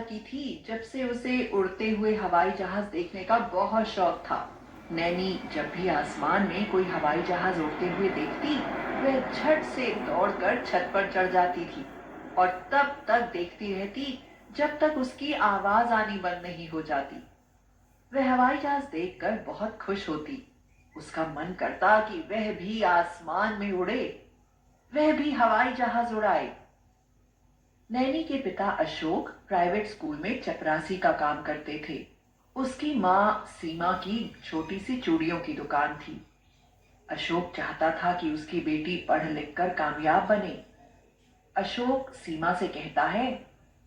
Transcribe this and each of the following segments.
साल की थी जब से उसे उड़ते हुए हवाई जहाज देखने का बहुत शौक था। नैनी जब भी आसमान में कोई हवाई जहाज उड़ते हुए देखती, वह झट से दौड़कर छत पर चढ़ जाती थी और तब तक देखती रहती जब तक उसकी आवाज आनी बंद नहीं हो जाती। वह हवाई जहाज देखकर बहुत खुश होती। उसका मन करता कि वह भी आसमान में उड़े, वह भी हवाई जहाज उड़ाए। नैनी के पिता अशोक प्राइवेट स्कूल में चपरासी का काम करते थे। उसकी माँ सीमा की छोटी सी चूड़ियों की दुकान थी। अशोक चाहता था कि उसकी बेटी पढ़ लिख कर कामयाब बने। अशोक सीमा से कहता है,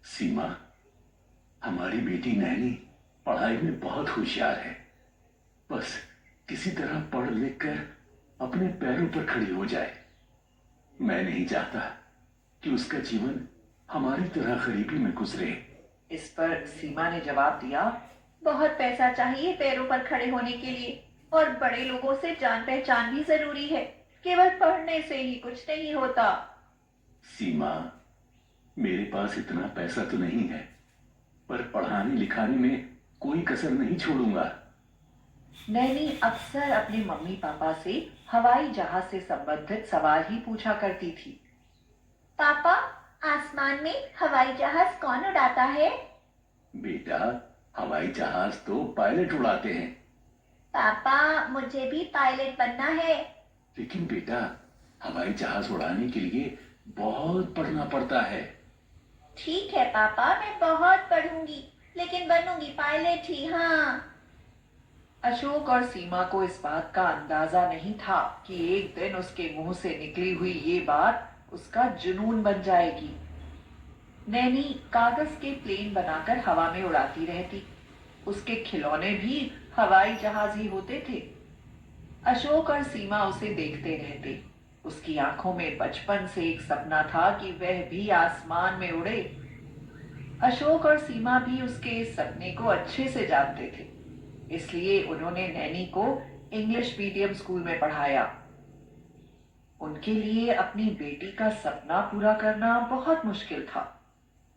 सीमा, हमारी बेटी नैनी पढ़ाई में बहुत होशियार है। बस किसी तरह पढ़ लिख कर अपने पैरों पर खड़ी हो जाए। मैं नहीं चाहता कि उसका जीवन हमारी तरह गरीबी में गुजरे। इस पर सीमा ने जवाब दिया, बहुत पैसा चाहिए पैरों पर खड़े होने के लिए, और बड़े लोगों से जान पहचान भी जरूरी है। केवल पढ़ने से ही कुछ नहीं होता। सीमा, मेरे पास इतना पैसा तो नहीं है, पर पढ़ाने लिखाने में कोई कसर नहीं छोड़ूंगा। नैनी अक्सर अपने मम्मी पापा से हवाई जहाज से संबंधित सवाल ही पूछा करती थी। पापा, आसमान में हवाई जहाज कौन उड़ाता है? बेटा, हवाई जहाज तो पायलट उड़ाते हैं। पापा, मुझे भी पायलट बनना है। लेकिन बेटा, हवाई जहाज उड़ाने के लिए बहुत पढ़ना पड़ता है। ठीक है पापा, मैं बहुत पढ़ूंगी, लेकिन बनूंगी पायलट ही। हाँ। अशोक और सीमा को इस बात का अंदाजा नहीं था कि एक दिन उसके मुंह से निकली हुई ये बात उसका जुनून बन जाएगी। नैनी कागज के प्लेन बनाकर हवा में उड़ाती रहती। उसके खिलौने भी हवाई जहाज ही होते थे। अशोक और सीमा उसे देखते रहते। उसकी आंखों में बचपन से एक सपना था कि वह भी आसमान में उड़े। अशोक और सीमा भी उसके इस सपने को अच्छे से जानते थे, इसलिए उन्होंने नैनी को इंग्लिश मीडियम स्कूल में पढ़ाया। उनके लिए अपनी बेटी का सपना पूरा करना बहुत मुश्किल था।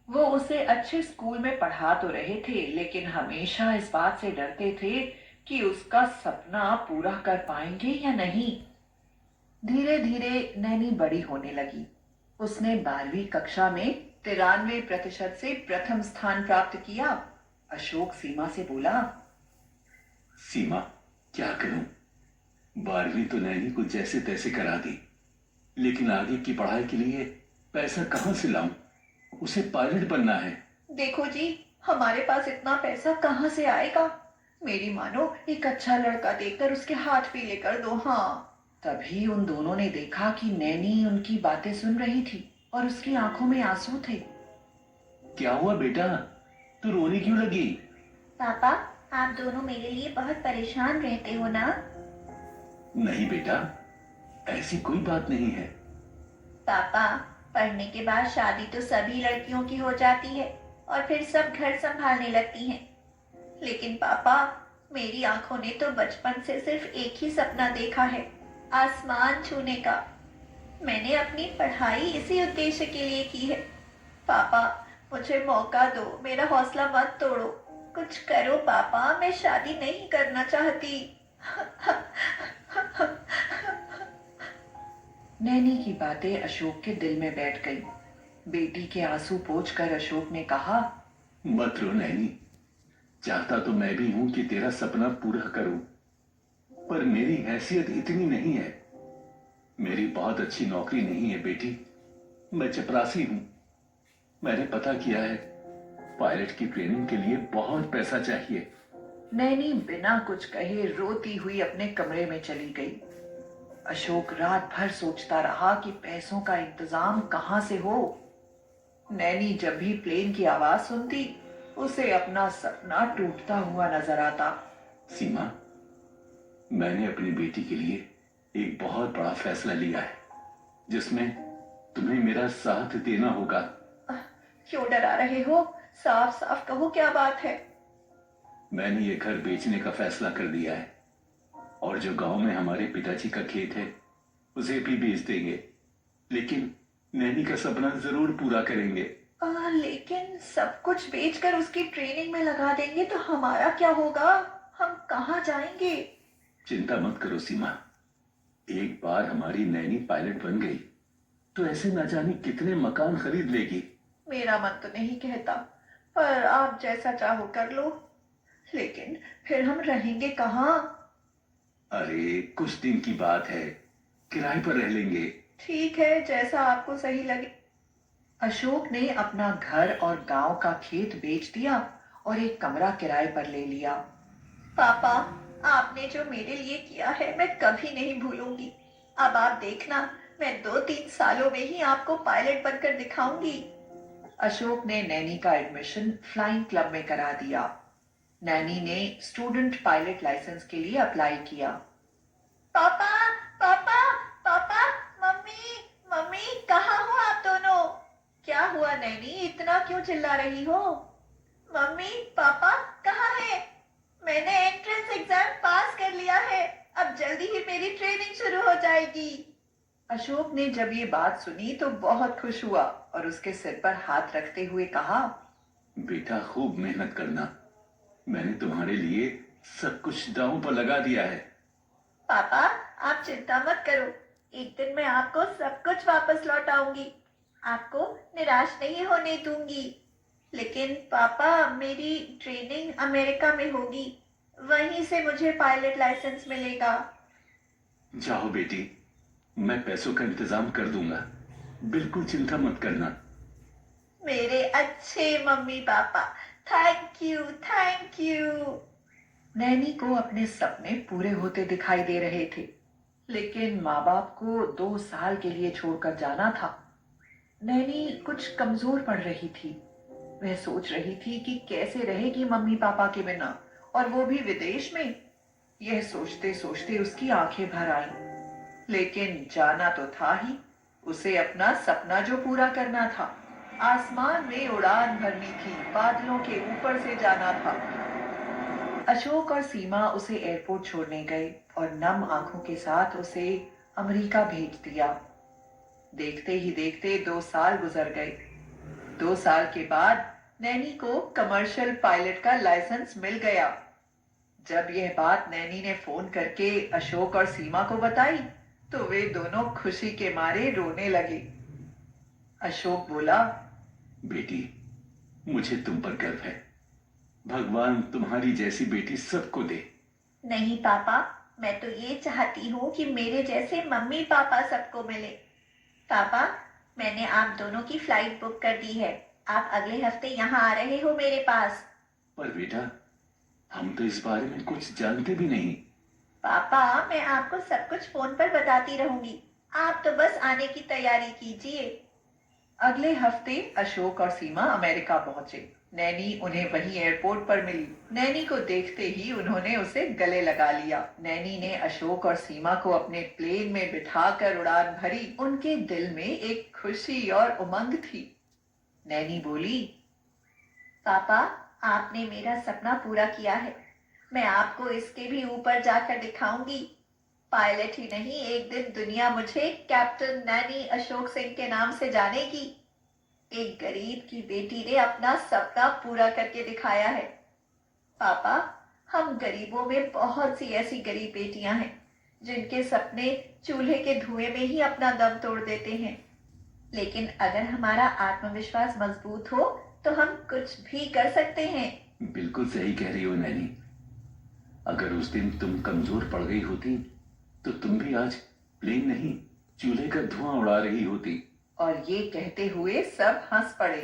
वो उसे अच्छे स्कूल में पढ़ा तो रहे थे, लेकिन हमेशा इस बात से डरते थे कि उसका सपना पूरा कर पाएंगे या नहीं। धीरे धीरे नैनी बड़ी होने लगी। उसने 12वीं कक्षा में 93% से प्रथम स्थान प्राप्त किया। अशोक सीमा से बोला, सीमा, क्या करूं? 12वीं तो नैनी को जैसे तैसे करा दी, लेकिन आगे की पढ़ाई के लिए पैसा कहां से लाऊं? उसे पायलट बनना है। देखो जी, हमारे पास इतना पैसा कहाँ से आएगा? मेरी मानो एक अच्छा लड़का देखकर उसके हाथ पीले कर दो। हाँ। तभी उन दोनों ने देखा कि नैनी उनकी बातें सुन रही थी और उसकी आंखों में आंसू थे। क्या हुआ बेटा, तू रोने क्यों लगी? पापा, आप दोनों मेरे लिए बहुत परेशान रहते हो ना? नहीं बेटा, ऐसी कोई बात नहीं है। पापा, पढ़ने के बाद शादी तो सभी लड़कियों की हो जाती है और फिर सब घर संभालने लगती हैं। लेकिन पापा, मेरी आंखों ने तो बचपन से सिर्फ एक ही सपना देखा है, आसमान छूने का। मैंने अपनी पढ़ाई इसी उद्देश्य के लिए की है। पापा, मुझे मौका दो, मेरा हौसला मत तोड़ो। कुछ करो पापा, मैं शादी नहीं करना चाहती। नैनी की बातें अशोक के दिल में बैठ गई। बेटी के आंसू पोंछकर अशोक ने कहा, मत रो नैनी। चाहता तो मैं भी हूं कि तेरा सपना पूरा करूं, पर मेरी हैसियत इतनी नहीं है। मेरी बहुत अच्छी नौकरी नहीं है बेटी। मैं चपरासी हूं। मैंने पता किया है, पायलट की ट्रेनिंग के लिए बहुत पैसा चाहिए। नैनी बिना कुछ कहे रोती हुई अपने कमरे में चली गई। अशोक रात भर सोचता रहा कि पैसों का इंतजाम कहां से हो। नैनी जब भी प्लेन की आवाज सुनती, उसे अपना सपना टूटता हुआ नजर आता। सीमा, मैंने अपनी बेटी के लिए एक बहुत बड़ा फैसला लिया है, जिसमें तुम्हें मेरा साथ देना होगा। क्यों डरा रहे हो? साफ साफ कहो, क्या बात है? मैंने ये घर बेचने का फैसला कर दिया है, और जो गांव में हमारे पिताजी का खेत है उसे भी बेच देंगे, लेकिन नैनी का सपना जरूर पूरा करेंगे। लेकिन सब कुछ बेचकर उसकी ट्रेनिंग में लगा देंगे तो हमारा क्या होगा? हम कहाँ जाएंगे? चिंता मत करो सीमा। एक बार हमारी नैनी पायलट बन गई तो ऐसे न जाने कितने मकान खरीद लेगी। मेरा मन तो नहीं कहता, पर आप जैसा चाहो कर लो। लेकिन फिर हम रहेंगे कहाँ? अरे कुछ दिन की बात है, किराए पर रह लेंगे। ठीक है, जैसा आपको सही लगे। अशोक ने अपना घर और गांव का खेत बेच दिया और एक कमरा किराए पर ले लिया। पापा, आपने जो मेरे लिए किया है मैं कभी नहीं भूलूंगी। अब आप देखना, मैं 2-3 सालों में ही आपको पायलट बनकर दिखाऊंगी। अशोक ने नैनी का एडमिशन फ्लाइंग क्लब में करा दिया। नैनी ने स्टूडेंट पायलट लाइसेंस के लिए अप्लाई किया। पापा, पापा, पापा, मम्मी, मम्मी, कहाँ हो आप दोनों? क्या हुआ नैनी, इतना क्यों चिल्ला रही हो? मम्मी, पापा, कहाँ है? मैंने एंट्रेंस एग्जाम पास कर लिया है। अब जल्दी ही मेरी ट्रेनिंग शुरू हो जाएगी। अशोक ने जब ये बात सुनी तो बहुत खुश हुआ और उसके सिर पर हाथ रखते हुए कहा, बेटा खूब मेहनत करना, मैंने तुम्हारे लिए सब कुछ दांव पर लगा दिया है। पापा, आप चिंता मत करो। एक दिन मैं आपको सब कुछ वापस लौटाऊंगी। आपको निराश नहीं होने दूंगी। लेकिन पापा, मेरी ट्रेनिंग अमेरिका में होगी। वहीं से मुझे पायलट लाइसेंस मिलेगा। जाओ बेटी, मैं पैसों का इंतजाम कर दूंगा, बिल्कुल चिंता मत करना। मेरे अच्छे mummy papa, thank you, thank you. Naini को अपने सपने पूरे होते दिखाई दे रहे थे, लेकिन माँ बाप को 2 साल के लिए छोड़कर जाना था। नैनी कुछ कमजोर पड़ रही थी। वह सोच रही थी कि कैसे रहेगी मम्मी पापा के बिना, और वो भी विदेश में। यह सोचते सोचते उसकी आंखें भर आईं। लेकिन जाना तो था ही, उसे अपना सपना जो पूरा करना था। आसमान में उड़ान भरनी थी, बादलों के ऊपर से जाना था। अशोक और सीमा उसे एयरपोर्ट छोड़ने गए और नम आंखों के साथ उसे अमेरिका भेज दिया। देखते ही देखते 2 साल गुजर गए। 2 साल के बाद नैनी को कमर्शियल पायलट का लाइसेंस मिल गया। जब यह बात नैनी ने फोन करके अशोक और सीमा को बताई तो वे दोनों खुशी के मारे रोने लगे। अशोक बोला, बेटी, मुझे तुम पर गर्व है। भगवान तुम्हारी जैसी बेटी सबको दे। नहीं पापा, मैं तो ये चाहती हूँ कि मेरे जैसे मम्मी पापा सबको मिले। पापा, मैंने आप दोनों की फ्लाइट बुक कर दी है। आप अगले हफ्ते यहाँ आ रहे हो मेरे पास। पर बेटा, हम तो इस बारे में कुछ जानते भी नहीं। पापा, मैं आपको सब कुछ फोन पर बताती रहूंगी। आप तो बस आने की तैयारी कीजिए। अगले हफ्ते अशोक और सीमा अमेरिका पहुंचे। नैनी उन्हें वहीं एयरपोर्ट पर मिली। नैनी को देखते ही उन्होंने उसे गले लगा लिया। नैनी ने अशोक और सीमा को अपने प्लेन में बिठाकर उड़ान भरी। उनके दिल में एक खुशी और उमंग थी। नैनी बोली, पापा, आपने मेरा सपना पूरा किया है। मैं आपको इसके भी ऊपर जाकर दिखाऊंगी। पायलट ही नहीं, एक दिन दुनिया मुझे कैप्टन नैनी अशोक सिंह के नाम से जानेगी। एक गरीब की बेटी ने अपना सपना पूरा करके दिखाया है। पापा, हम गरीबों में बहुत सी ऐसी गरीब बेटियां हैं जिनके सपने चूल्हे के धुएं में ही अपना दम तोड़ देते हैं। लेकिन अगर हमारा आत्मविश्वास मजबूत हो तो हम कुछ भी कर सकते हैं। बिल्कुल सही कह रही हो नैनी। अगर उस दिन तुम कमजोर पड़ गई होती तो तुम भी आज प्लेन नहीं, चूल्हे का धुआं उड़ा रही होती। और ये कहते हुए सब हंस पड़े।